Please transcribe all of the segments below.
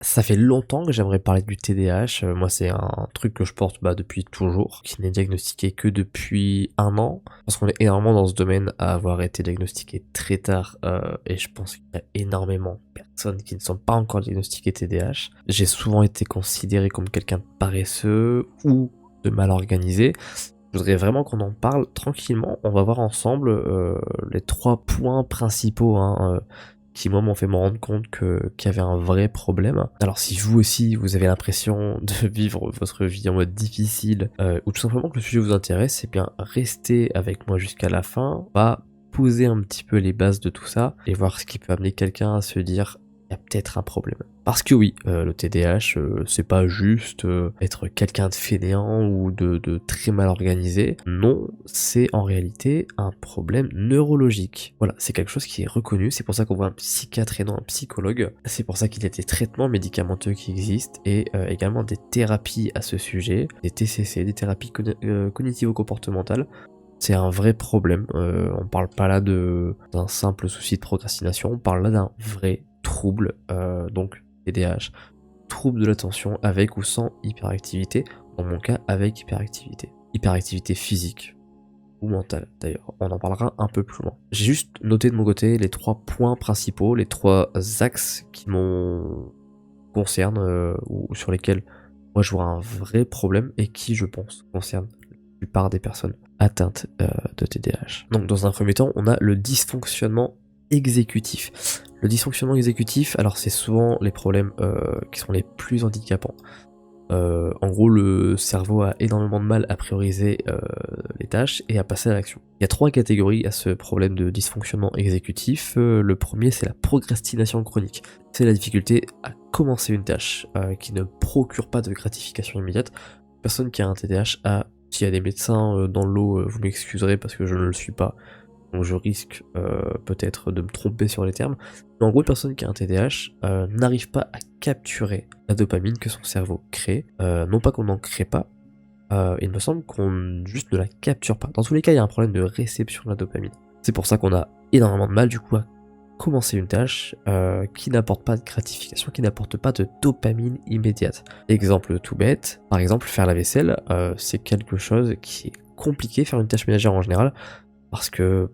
Ça fait longtemps que j'aimerais parler du TDAH. Moi, c'est un truc que je porte depuis toujours, qui n'est diagnostiqué que depuis 1 an. Parce qu'on est énormément dans ce domaine à avoir été diagnostiqué très tard, et je pense qu'il y a énormément de personnes qui ne sont pas encore diagnostiquées TDAH. J'ai souvent été considéré comme quelqu'un de paresseux ou de mal organisé. Je voudrais vraiment qu'on en parle tranquillement. On va voir ensemble les 3 points principaux, hein, qui moi m'ont fait me rendre compte qu'il y avait un vrai problème. Alors si vous aussi vous avez l'impression de vivre votre vie en mode difficile, ou tout simplement que le sujet vous intéresse, eh bien restez avec moi jusqu'à la fin. On va poser un petit peu les bases de tout ça et voir ce qui peut amener quelqu'un à se dire il y a peut-être un problème. Parce que oui, le TDAH, c'est pas juste être quelqu'un de fainéant ou de très mal organisé. Non, c'est en réalité un problème neurologique. Voilà, c'est quelque chose qui est reconnu, c'est pour ça qu'on voit un psychiatre et non un psychologue. C'est pour ça qu'il y a des traitements médicamenteux qui existent et également des thérapies à ce sujet, des TCC, des thérapies cognitivo-comportementales. C'est un vrai problème, on parle pas là d'un simple souci de procrastination, on parle là d'un vrai trouble, donc TDAH, trouble de l'attention avec ou sans hyperactivité, dans mon cas avec hyperactivité. Hyperactivité physique ou mentale d'ailleurs, on en parlera un peu plus loin. J'ai juste noté de mon côté les 3 points principaux, les 3 axes qui m'ont concernent, ou sur lesquels moi je vois un vrai problème et qui je pense concerne la plupart des personnes atteintes de TDAH. Donc dans un premier temps, on a le dysfonctionnement exécutif. Le dysfonctionnement exécutif, alors c'est souvent les problèmes qui sont les plus handicapants. En gros, le cerveau a énormément de mal à prioriser les tâches et à passer à l'action. Il y a 3 catégories à ce problème de dysfonctionnement exécutif. Le premier, c'est la procrastination chronique. C'est la difficulté à commencer une tâche qui ne procure pas de gratification immédiate. Personne qui a un TDAH a, s'il y a des médecins dans le lot, vous m'excuserez parce que je ne le suis pas, donc je risque peut-être de me tromper sur les termes, mais en gros, une personne qui a un TDAH n'arrive pas à capturer la dopamine que son cerveau crée, non pas qu'on n'en crée pas, il me semble qu'on juste ne la capture pas. Dans tous les cas, il y a un problème de réception de la dopamine. C'est pour ça qu'on a énormément de mal du coup à commencer une tâche qui n'apporte pas de gratification, qui n'apporte pas de dopamine immédiate. Exemple tout bête, par exemple faire la vaisselle, c'est quelque chose qui est compliqué, faire une tâche ménagère en général, parce que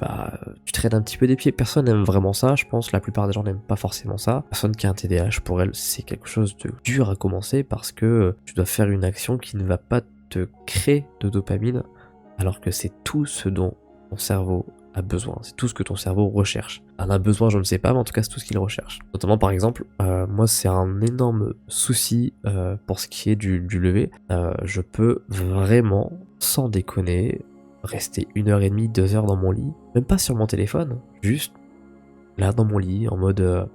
tu traînes un petit peu des pieds, personne n'aime vraiment ça, je pense, la plupart des gens n'aiment pas forcément ça. Personne qui a un TDAH, pour elle, c'est quelque chose de dur à commencer parce que tu dois faire une action qui ne va pas te créer de dopamine, alors que c'est tout ce dont ton cerveau a besoin, c'est tout ce que ton cerveau recherche. En a besoin, je ne sais pas, mais en tout cas c'est tout ce qu'il recherche. Notamment par exemple, moi c'est un énorme souci pour ce qui est du lever. Je peux vraiment, sans déconner, rester 1h30, 2 heures dans mon lit, même pas sur mon téléphone, juste là dans mon lit, en mode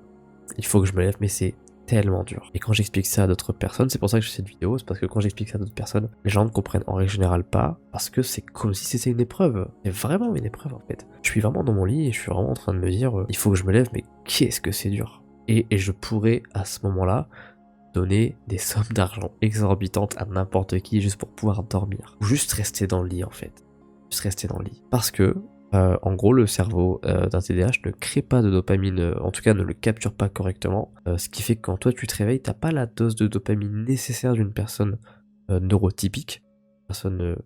il faut que je me lève, mais c'est tellement dur. Et quand j'explique ça à d'autres personnes, c'est pour ça que je fais cette vidéo, c'est parce que quand j'explique ça à d'autres personnes, les gens ne comprennent en règle générale pas, parce que c'est comme si c'était une épreuve. C'est vraiment une épreuve en fait. Je suis vraiment dans mon lit et je suis vraiment en train de me dire il faut que je me lève, mais qu'est-ce que c'est dur. Et je pourrais à ce moment-là donner des sommes d'argent exorbitantes à n'importe qui juste pour pouvoir dormir. Ou juste rester dans le lit en fait. Juste rester dans le lit. Parce que en gros, le cerveau d'un TDAH ne crée pas de dopamine, en tout cas ne le capture pas correctement, ce qui fait que quand toi tu te réveilles, t'as pas la dose de dopamine nécessaire d'une personne neurotypique, personne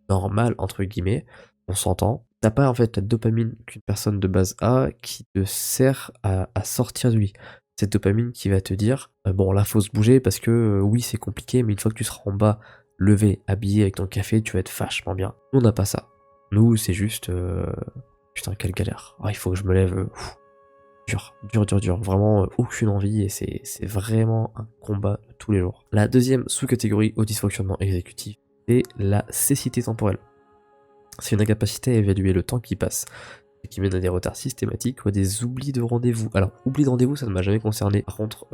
normale entre guillemets, on s'entend. T'as pas en fait la dopamine qu'une personne de base a qui te sert à sortir du lit. Cette dopamine qui va te dire bon là faut se bouger parce que oui c'est compliqué, mais une fois que tu seras en bas, levé, habillé avec ton café, tu vas être vachement bien. Nous on n'a pas ça. Nous, c'est juste putain, quelle galère. Ah, il faut que je me lève. Dur, dur, dur, dur. Vraiment, aucune envie et c'est vraiment un combat de tous les jours. La deuxième sous-catégorie au dysfonctionnement exécutif, c'est la cécité temporelle. C'est une incapacité à évaluer le temps qui passe, et qui mène à des retards systématiques ou à des oublis de rendez-vous. Alors, oubli de rendez-vous, ça ne m'a jamais concerné. Par contre,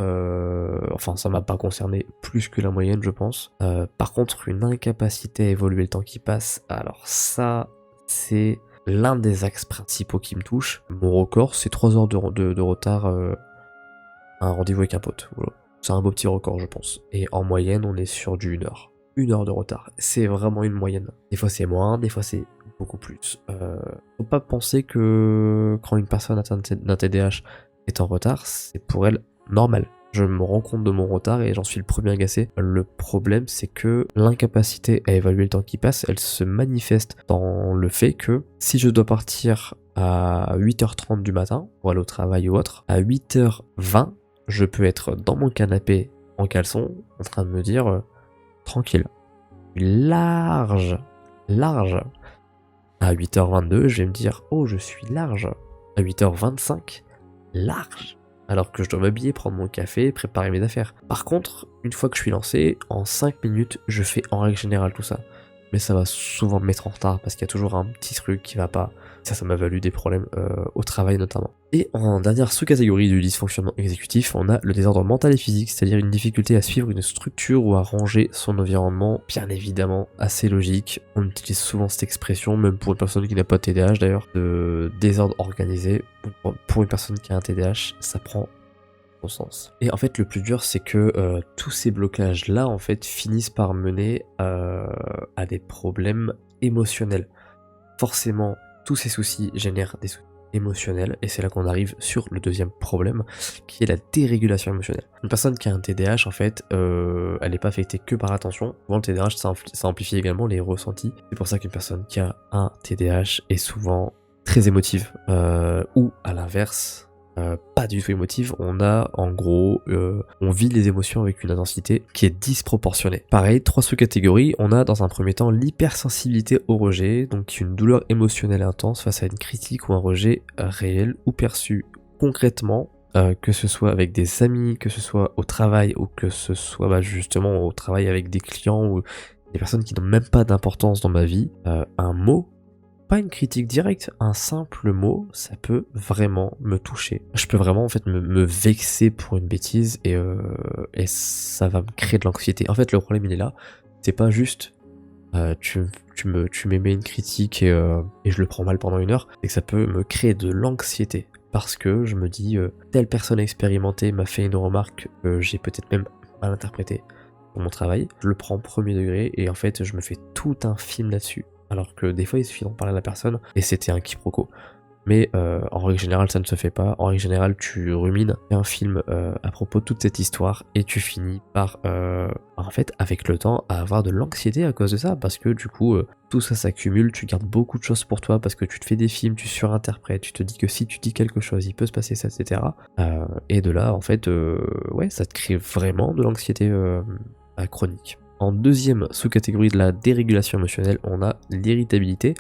enfin, ça m'a pas concerné plus que la moyenne, je pense. Par contre, une incapacité à évaluer le temps qui passe, alors ça, c'est l'un des axes principaux qui me touche. Mon record, c'est 3 heures de retard à un rendez-vous avec un pote. Voilà. C'est un beau petit record, je pense. Et en moyenne, on est sur du 1 heure. 1 heure de retard. C'est vraiment une moyenne. Des fois c'est moins, des fois c'est beaucoup plus. Faut pas penser que quand une personne atteinte d'un TDAH est en retard, c'est pour elle normal. je me rends compte de mon retard et j'en suis le premier agacé. Le problème, c'est que l'incapacité à évaluer le temps qui passe, elle se manifeste dans le fait que si je dois partir à 8h30 du matin pour aller au travail ou autre, à 8h20, je peux être dans mon canapé en caleçon en train de me dire tranquille, large, large. À 8h22, je vais me dire oh, je suis large. À 8h25, large. Alors que je dois m'habiller, prendre mon café, préparer mes affaires. Par contre, une fois que je suis lancé, en 5 minutes, je fais en règle générale tout ça. Mais ça va souvent me mettre en retard parce qu'il y a toujours un petit truc qui va pas. Ça m'a valu des problèmes au travail notamment. Et en dernière sous-catégorie du dysfonctionnement exécutif, on a le désordre mental et physique, c'est-à-dire une difficulté à suivre une structure ou à ranger son environnement. Bien évidemment, assez logique. On utilise souvent cette expression, même pour une personne qui n'a pas de TDAH d'ailleurs, de désordre organisé. Pour une personne qui a un TDAH, ça prend son sens. Et en fait, le plus dur, c'est que tous ces blocages-là, en fait, finissent par mener à des problèmes émotionnels. Forcément, tous ces soucis génèrent des soucis émotionnels, et c'est là qu'on arrive sur le deuxième problème, qui est la dérégulation émotionnelle. Une personne qui a un TDAH, en fait, elle n'est pas affectée que par l'attention. Souvent, le TDAH, ça amplifie également les ressentis. C'est pour ça qu'une personne qui a un TDAH est souvent très émotive, ou à l'inverse, pas du tout émotive. On a en gros, on vit les émotions avec une intensité qui est disproportionnée. Pareil, 3 sous-catégories. On a dans un premier temps l'hypersensibilité au rejet, donc une douleur émotionnelle intense face à une critique ou un rejet réel ou perçu concrètement, que ce soit avec des amis, que ce soit au travail ou que ce soit justement au travail avec des clients ou des personnes qui n'ont même pas d'importance dans ma vie. Un mot, pas une critique directe, un simple mot, ça peut vraiment me toucher. Je peux vraiment en fait me vexer pour une bêtise et ça va me créer de l'anxiété. En fait, le problème il est là, c'est pas juste tu m'émets une critique et je le prends mal pendant 1 heure, c'est que ça peut me créer de l'anxiété parce que je me dis telle personne expérimentée m'a fait une remarque que j'ai peut-être même mal interprétée pour mon travail, je le prends premier degré et en fait je me fais tout un film là-dessus. Alors que des fois il suffit d'en parler à la personne et c'était un quiproquo. Mais en règle générale ça ne se fait pas. En règle générale tu rumines un film à propos de toute cette histoire et tu finis par en fait avec le temps à avoir de l'anxiété à cause de ça, parce que du coup tout ça s'accumule, tu gardes beaucoup de choses pour toi parce que tu te fais des films, tu surinterprètes, tu te dis que si tu dis quelque chose il peut se passer ça, etc. Et de là en fait ouais, ça te crée vraiment de l'anxiété chronique. En deuxième sous-catégorie de la dérégulation émotionnelle, on a l'irritabilité,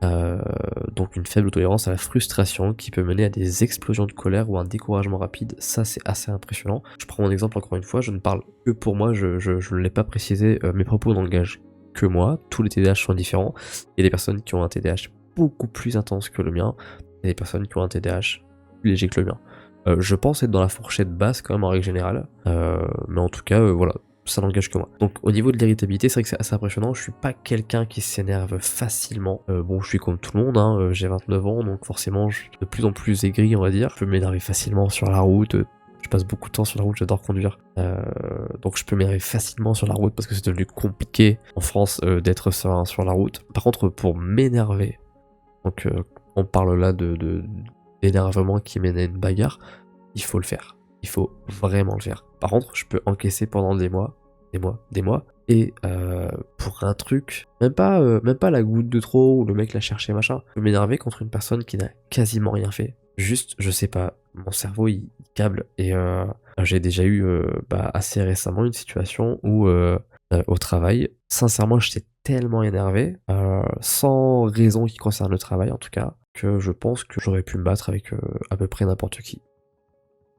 donc une faible tolérance à la frustration qui peut mener à des explosions de colère ou un découragement rapide. Ça c'est assez impressionnant. Je prends mon exemple encore une fois, je ne parle que pour moi, je ne l'ai pas précisé, mes propos n'engagent que moi, tous les TDAH sont différents. Il y a des personnes qui ont un TDAH beaucoup plus intense que le mien, il y a des personnes qui ont un TDAH plus léger que le mien. Je pense être dans la fourchette basse quand même en règle générale, mais en tout cas voilà, ça n'engage que moi. Donc au niveau de l'irritabilité, c'est vrai que c'est assez impressionnant. Je suis pas quelqu'un qui s'énerve facilement. Bon, je suis comme tout le monde, hein, j'ai 29 ans, donc forcément je suis de plus en plus aigri, on va dire. Je peux m'énerver facilement sur la route. Je passe beaucoup de temps sur la route, j'adore conduire. Donc je peux m'énerver facilement sur la route parce que c'est devenu compliqué en France d'être sur la route. Par contre, pour m'énerver, donc on parle là d'énervement qui mène à une bagarre, il faut le faire. Il faut vraiment le faire. Par contre, je peux encaisser pendant des mois, et pour un truc, même pas la goutte de trop ou le mec l'a cherché machin, je peux m'énerver contre une personne qui n'a quasiment rien fait. Juste, je sais pas, mon cerveau il câble, et j'ai déjà eu assez récemment une situation où au travail, sincèrement j'étais tellement énervé, sans raison qui concerne le travail en tout cas, que je pense que j'aurais pu me battre avec à peu près n'importe qui.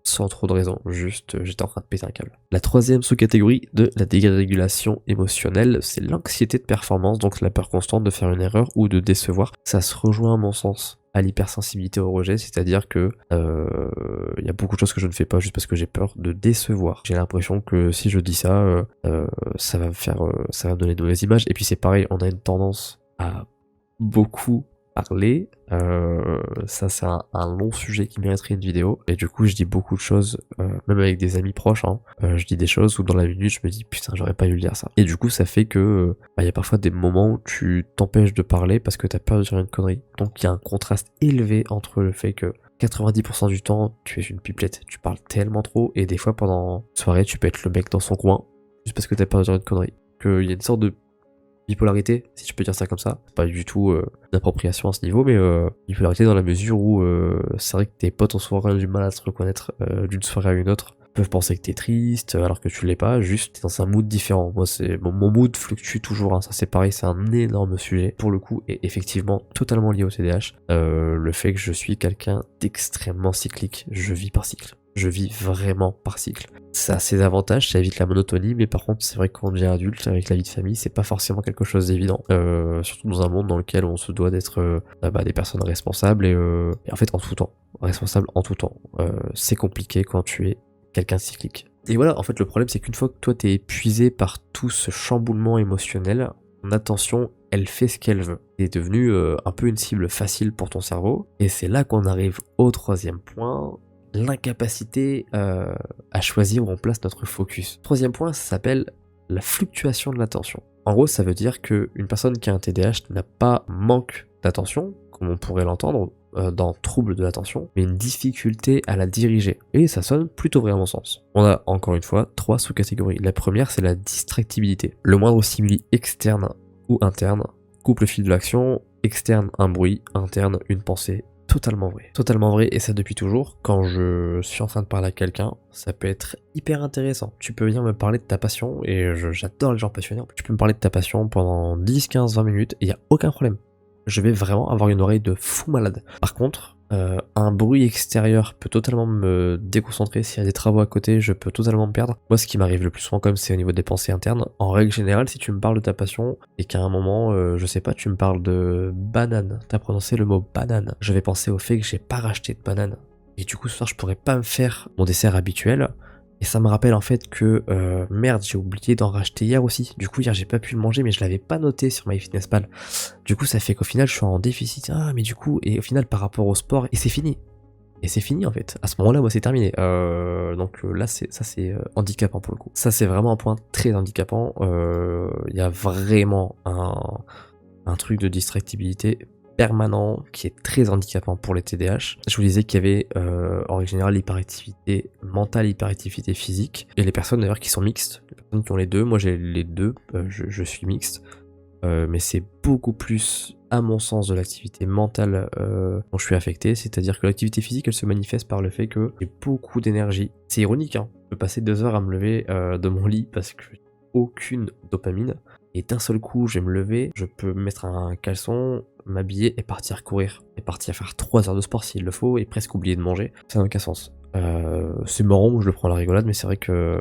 Sans trop de raison, juste j'étais en train de péter un câble. La troisième sous-catégorie de la dérégulation émotionnelle, c'est l'anxiété de performance, donc la peur constante de faire une erreur ou de décevoir. Ça se rejoint à mon sens à l'hypersensibilité au rejet, c'est-à-dire que y a beaucoup de choses que je ne fais pas juste parce que j'ai peur de décevoir. J'ai l'impression que si je dis ça, ça va me donner de mauvaises images. Et puis c'est pareil, on a une tendance à beaucoup parler, ça c'est un long sujet qui mériterait une vidéo, et du coup je dis beaucoup de choses, même avec des amis proches, hein, je dis des choses où dans la minute je me dis putain j'aurais pas dû le dire ça, et du coup ça fait que y a parfois des moments où tu t'empêches de parler parce que t'as peur de dire une connerie, donc il y a un contraste élevé entre le fait que 90% du temps, tu es une pipelette, tu parles tellement trop, et des fois pendant une soirée, tu peux être le mec dans son coin, juste parce que t'as peur de dire une connerie. Qu'il y a une sorte de bipolarité, si je peux dire ça comme ça. Pas du tout d'appropriation à ce niveau, mais bipolarité dans la mesure où c'est vrai que tes potes ont souvent du mal à se reconnaître d'une soirée à une autre. Ils peuvent penser que t'es triste alors que tu l'es pas, juste t'es dans un mood différent. Moi c'est mon mood fluctue toujours, hein. Ça c'est pareil, c'est un énorme sujet pour le coup, et effectivement totalement lié au TDAH. Le fait que je suis quelqu'un d'extrêmement cyclique, je vis par cycle. Je vis vraiment par cycle. Ça a ses avantages, ça évite la monotonie, mais par contre c'est vrai que quand on devient adulte, avec la vie de famille, c'est pas forcément quelque chose d'évident. Surtout dans un monde dans lequel on se doit d'être des personnes responsables et en fait en tout temps. Responsable en tout temps. C'est compliqué quand tu es quelqu'un de cyclique. Et voilà, en fait le problème c'est qu'une fois que toi t'es épuisé par tout ce chamboulement émotionnel, ton attention elle fait ce qu'elle veut. T'es devenu un peu une cible facile pour ton cerveau, et c'est là qu'on arrive au troisième point, l'incapacité à choisir où on place notre focus. Troisième point, ça s'appelle la fluctuation de l'attention. En gros, ça veut dire qu'une personne qui a un TDAH n'a pas manque d'attention, comme on pourrait l'entendre dans trouble de l'attention, mais une difficulté à la diriger. Et ça sonne plutôt vrai à mon sens. On a encore une fois 3 sous-catégories. La première, c'est la distractibilité. Le moindre stimuli externe ou interne coupe le fil de l'action. Externe, un bruit. Interne, une pensée. Totalement vrai. Totalement vrai, et ça depuis toujours. Quand je suis en train de parler à quelqu'un, ça peut être hyper intéressant. Tu peux venir me parler de ta passion, et j'adore les gens passionnés. Tu peux me parler de ta passion pendant 10, 15, 20 minutes, et il n'y a aucun problème. Je vais vraiment avoir une oreille de fou malade. Par contre, un bruit extérieur peut totalement me déconcentrer. S'il y a des travaux à côté, je peux totalement me perdre. Moi, ce qui m'arrive le plus souvent, comme c'est au niveau des pensées internes, en règle générale, si tu me parles de ta passion et qu'à un moment, je sais pas, tu me parles de banane, t'as prononcé le mot banane, je vais penser au fait que j'ai pas racheté de banane. Et du coup, ce soir, je pourrais pas me faire mon dessert habituel. Et ça me rappelle en fait que merde, j'ai oublié d'en racheter hier aussi. Du coup hier j'ai pas pu le manger, mais je l'avais pas noté sur MyFitnessPal. Du coup ça fait qu'au final je suis en déficit. Ah mais du coup, et au final par rapport au sport, et c'est fini. Et c'est fini en fait. À ce moment-là, moi c'est terminé. Donc là c'est handicapant pour le coup. Ça c'est vraiment un point très handicapant. Il y a vraiment un truc de distractibilité permanent qui est très handicapant pour les TDAH. Je vous disais qu'il y avait en règle générale l'hyperactivité mentale, l'hyperactivité physique, et les personnes d'ailleurs qui sont mixtes, les personnes qui ont les deux, moi j'ai les deux, je suis mixte, mais c'est beaucoup plus à mon sens de l'activité mentale dont je suis affecté, c'est-à-dire que l'activité physique elle se manifeste par le fait que j'ai beaucoup d'énergie. C'est ironique, hein, je peux passer 2 heures à me lever de mon lit parce que j'ai aucune dopamine, et d'un seul coup je vais me lever, je peux mettre un caleçon, m'habiller et partir courir, et partir faire 3 heures de sport s'il le faut, et presque oublier de manger, ça n'a aucun sens. C'est marrant, je le prends à la rigolade, mais c'est vrai que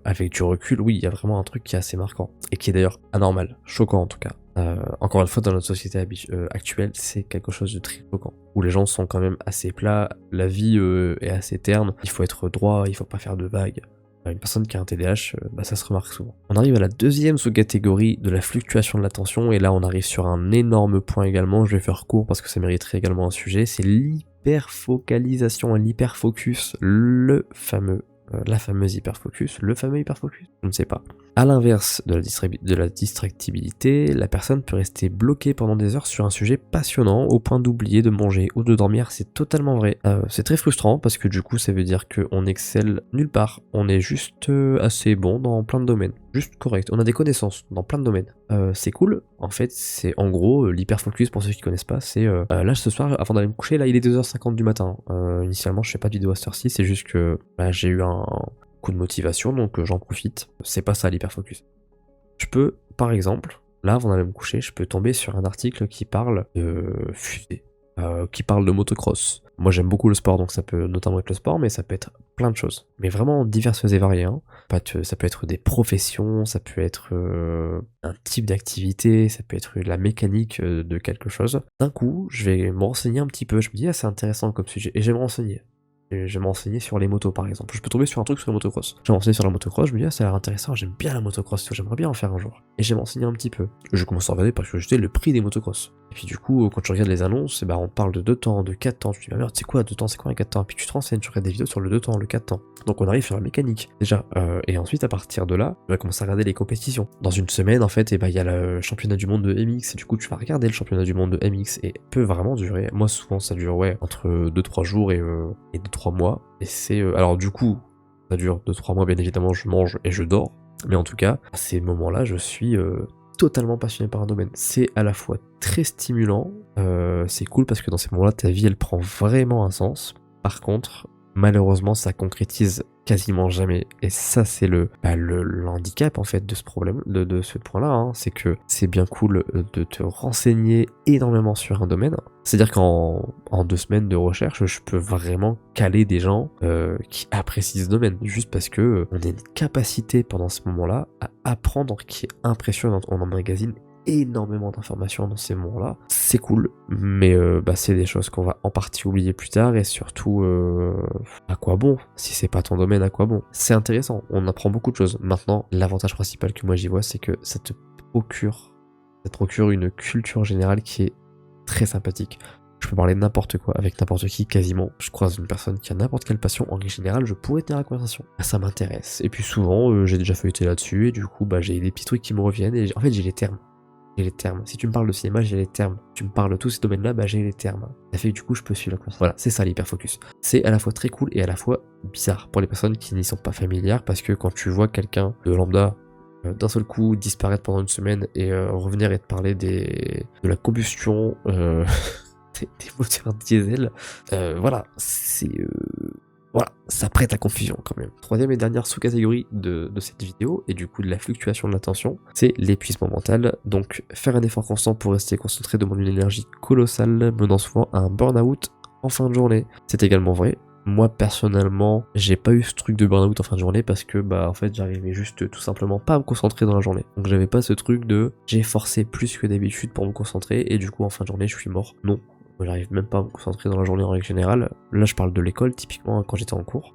avec du recul, oui, il y a vraiment un truc qui est assez marquant, et qui est d'ailleurs anormal, choquant en tout cas. Encore une fois, dans notre société actuelle, c'est quelque chose de très choquant, où les gens sont quand même assez plats, la vie est assez terne, il faut être droit, il faut pas faire de vagues. Une personne qui a un TDAH, ça se remarque souvent. On arrive à la deuxième sous-catégorie de la fluctuation de l'attention, et là on arrive sur un énorme point également, je vais faire court parce que ça mériterait également un sujet, c'est l'hyperfocalisation et l'hyperfocus, la fameuse hyperfocus, le fameux hyperfocus, je ne sais pas. À l'inverse de la distractibilité, la personne peut rester bloquée pendant des heures sur un sujet passionnant au point d'oublier de manger ou de dormir, c'est totalement vrai. C'est très frustrant parce que du coup ça veut dire qu'on excelle nulle part, on est juste assez bon dans plein de domaines, juste correct, on a des connaissances dans plein de domaines. C'est cool, en fait c'est en gros l'hyperfocus, pour ceux qui connaissent pas, c'est là ce soir avant d'aller me coucher, là il est 2h50 du matin, initialement je fais pas de vidéo à cette heure-ci, c'est juste que j'ai eu un coup de motivation, donc j'en profite. C'est pas ça l'hyperfocus. Je peux, par exemple, là avant d'aller me coucher, je peux tomber sur un article qui parle de fusée, qui parle de motocross. Moi j'aime beaucoup le sport, donc ça peut notamment être le sport, mais ça peut être plein de choses. Mais vraiment diverses et variées. Hein. Ça peut être des professions, ça peut être un type d'activité, ça peut être la mécanique de quelque chose. D'un coup, je vais me renseigner un petit peu, je me dis, ah c'est intéressant comme sujet, et je vais me renseigner. Je vais me renseigner sur les motos par exemple. Je peux tomber sur un truc sur la motocross. Je vais me renseigner sur la motocross, je me dis ah ça a l'air intéressant, j'aime bien la motocross, j'aimerais bien en faire un jour. Et j'ai me renseigné un petit peu. Je commence à regarder par curiosité le prix des motocross. Et puis du coup, quand tu regardes les annonces, bah, on parle de 2 temps, de 4 temps. Tu te dis, bah merde, c'est quoi 2 temps, c'est quoi un 4 temps? Et puis tu te renseignes, tu regardes des vidéos sur le 2 temps, le 4 temps. Donc on arrive sur la mécanique, déjà. Et ensuite, à partir de là, tu vas commencer à regarder les compétitions. Dans une semaine, en fait, et bah, il y a le championnat du monde de MX, et du coup, tu vas regarder le championnat du monde de MX, et peut vraiment durer. Moi, souvent, ça dure, ouais, entre 2-3 jours et 2-3 mois. Et c'est. Alors, du coup, ça dure 2-3 mois, bien évidemment, je mange et je dors. Mais en tout cas, à ces moments-là, je suis totalement passionné par un domaine. C'est à la fois très stimulant, c'est cool parce que dans ces moments-là, ta vie, elle prend vraiment un sens. Par contre, malheureusement, ça concrétise quasiment jamais. Et ça, c'est le handicap, en fait, de ce problème, de ce point-là. Hein. C'est que c'est bien cool de te renseigner énormément sur un domaine. C'est-à-dire qu'en 2 semaines de recherche, je peux vraiment caler des gens qui apprécient ce domaine. Juste parce que on a une capacité pendant ce moment-là à apprendre qui est impressionnante. On emmagasine énormément d'informations dans ces moments-là. C'est cool, mais c'est des choses qu'on va en partie oublier plus tard, et surtout, à quoi bon? Si c'est pas ton domaine, à quoi bon? C'est intéressant, on apprend beaucoup de choses. Maintenant, l'avantage principal que moi j'y vois, c'est que ça te procure une culture générale qui est très sympathique. Je peux parler de n'importe quoi, avec n'importe qui quasiment. Je croise une personne qui a n'importe quelle passion, en général, je pourrais tenir la conversation. Ça m'intéresse. Et puis souvent, j'ai déjà feuilleté là-dessus, et du coup, j'ai des petits trucs qui me reviennent, et en fait, j'ai les termes. J'ai les termes. Si tu me parles de cinéma, j'ai les termes. Tu me parles de tous ces domaines-là, j'ai les termes. Ça fait que du coup, je peux suivre la conversation. Voilà, c'est ça l'hyperfocus. C'est à la fois très cool et à la fois bizarre pour les personnes qui n'y sont pas familières, parce que quand tu vois quelqu'un de lambda d'un seul coup disparaître pendant une semaine et revenir et te parler de la combustion des moteurs diesel, voilà, voilà, ça prête à confusion quand même. Troisième et dernière sous-catégorie de cette vidéo, et du coup de la fluctuation de l'attention, c'est l'épuisement mental. Donc faire un effort constant pour rester concentré demande une énergie colossale, menant souvent à un burn-out en fin de journée. C'est également vrai. Moi personnellement, j'ai pas eu ce truc de burn-out en fin de journée parce que en fait j'arrivais juste tout simplement pas à me concentrer dans la journée. Donc j'avais pas ce truc de j'ai forcé plus que d'habitude pour me concentrer et du coup en fin de journée je suis mort. Non. J'arrive même pas à me concentrer dans la journée en règle générale. Là, je parle de l'école, typiquement, quand j'étais en cours.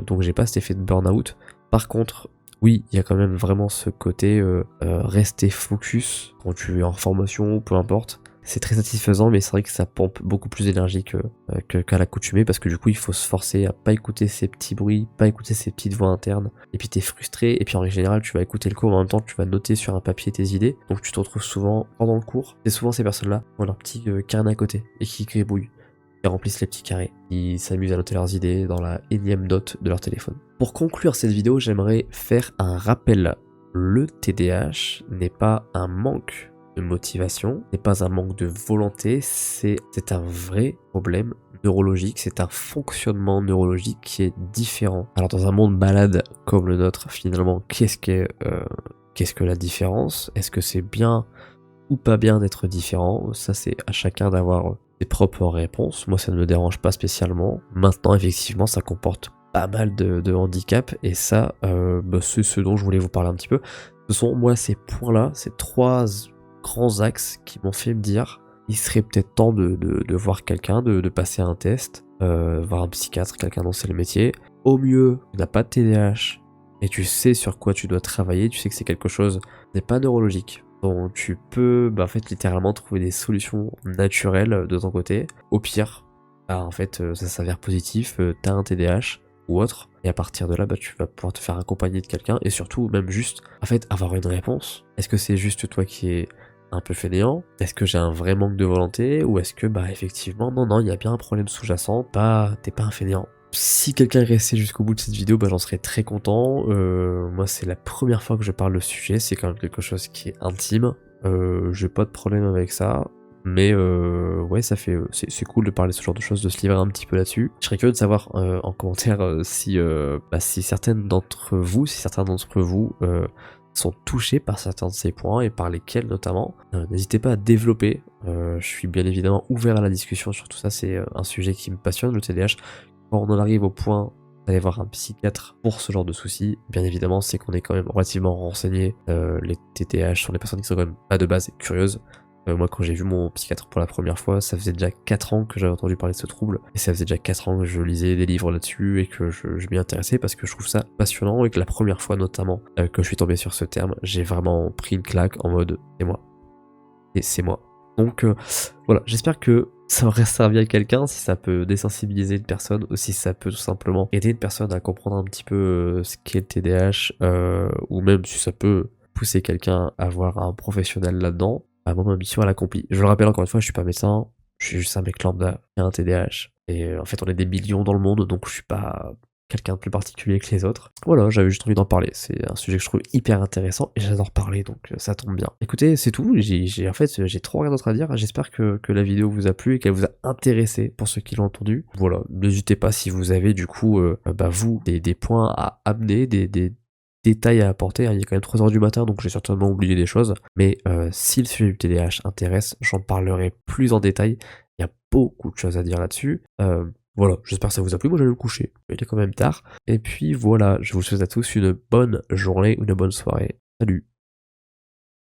Donc, j'ai pas cet effet de burn-out. Par contre, oui, il y a quand même vraiment ce côté rester focus quand tu es en formation, peu importe. C'est très satisfaisant, mais c'est vrai que ça pompe beaucoup plus d'énergie qu'à l'accoutumée, parce que du coup, il faut se forcer à pas écouter ces petits bruits, pas écouter ces petites voix internes, et puis t'es frustré, et puis en règle générale, tu vas écouter le cours, mais en même temps, tu vas noter sur un papier tes idées, donc tu te retrouves souvent pendant le cours, c'est souvent ces personnes-là qui ont leur petit carnet à côté, et qui gribouillent, qui remplissent les petits carrés, qui s'amusent à noter leurs idées dans la énième note de leur téléphone. Pour conclure cette vidéo, j'aimerais faire un rappel. Le TDAH n'est pas un manque de motivation, n'est pas un manque de volonté, c'est un vrai problème neurologique, c'est un fonctionnement neurologique qui est différent. Alors dans un monde malade comme le nôtre, finalement, qu'est-ce que la différence? Est-ce que c'est bien ou pas bien d'être différent? Ça, c'est à chacun d'avoir ses propres réponses. Moi, ça ne me dérange pas spécialement. Maintenant, effectivement, ça comporte pas mal de handicaps, et ça, c'est ce dont je voulais vous parler un petit peu. Ce sont, moi, ces points-là, ces 3 grands axes qui m'ont fait me dire il serait peut-être temps de voir quelqu'un, de passer un test, voir un psychiatre, quelqu'un dont c'est le métier. Au mieux, tu n'as pas de TDAH et tu sais sur quoi tu dois travailler, tu sais que c'est quelque chose n'est pas neurologique. Donc tu peux en fait littéralement trouver des solutions naturelles de ton côté. Au pire, en fait ça s'avère positif, t'as un TDAH ou autre, et à partir de là tu vas pouvoir te faire accompagner de quelqu'un, et surtout même juste en fait avoir une réponse. Est-ce que c'est juste toi qui es un peu fainéant? Est-ce que j'ai un vrai manque de volonté? Ou est-ce que effectivement non, il y a bien un problème sous-jacent, t'es pas un fainéant? Si quelqu'un est resté jusqu'au bout de cette vidéo, j'en serais très content. Moi, c'est la première fois que je parle de ce sujet, c'est quand même quelque chose qui est intime. J'ai pas de problème avec ça, mais ouais, c'est cool de parler de ce genre de choses, de se livrer un petit peu là-dessus. Je serais curieux de savoir en commentaire si certains d'entre vous sont touchés par certains de ces points, et par lesquels notamment. N'hésitez pas à développer. Je suis bien évidemment ouvert à la discussion sur tout ça, c'est un sujet qui me passionne, le TDAH. Quand on en arrive au point d'aller voir un psychiatre pour ce genre de soucis, bien évidemment, c'est qu'on est quand même relativement renseigné. Les TDAH sont des personnes qui sont quand même pas de base curieuses. Moi, quand j'ai vu mon psychiatre pour la première fois, ça faisait déjà 4 ans que j'avais entendu parler de ce trouble, et ça faisait déjà 4 ans que je lisais des livres là-dessus, et que je m'y intéressais, parce que je trouve ça passionnant, et que la première fois notamment que je suis tombé sur ce terme, j'ai vraiment pris une claque en mode « c'est moi ». Et c'est moi. Donc voilà, j'espère que ça aurait servi à quelqu'un, si ça peut désensibiliser une personne, ou si ça peut tout simplement aider une personne à comprendre un petit peu ce qu'est le TDAH, ou même si ça peut pousser quelqu'un à voir un professionnel là-dedans, bah moi ma mission elle est accomplie. Je le rappelle encore une fois, je suis pas médecin, je suis juste un mec lambda qui a un TDAH. Et en fait on est des millions dans le monde, donc je suis pas quelqu'un de plus particulier que les autres. Voilà, j'avais juste envie d'en parler. C'est un sujet que je trouve hyper intéressant et j'adore parler, donc ça tombe bien. Écoutez, c'est tout. En fait, j'ai trop rien d'autre à dire. J'espère que la vidéo vous a plu et qu'elle vous a intéressé pour ceux qui l'ont entendu. Voilà, n'hésitez pas si vous avez du coup, vous, des points à amener, des détails à apporter, hein. Il est quand même 3 heures du matin, donc j'ai certainement oublié des choses. Mais si le sujet du TDAH intéresse, j'en parlerai plus en détail. Il y a beaucoup de choses à dire là-dessus. Voilà, j'espère que ça vous a plu, moi j'allais me coucher, il est quand même tard. Et puis voilà, je vous souhaite à tous une bonne journée, une bonne soirée. Salut!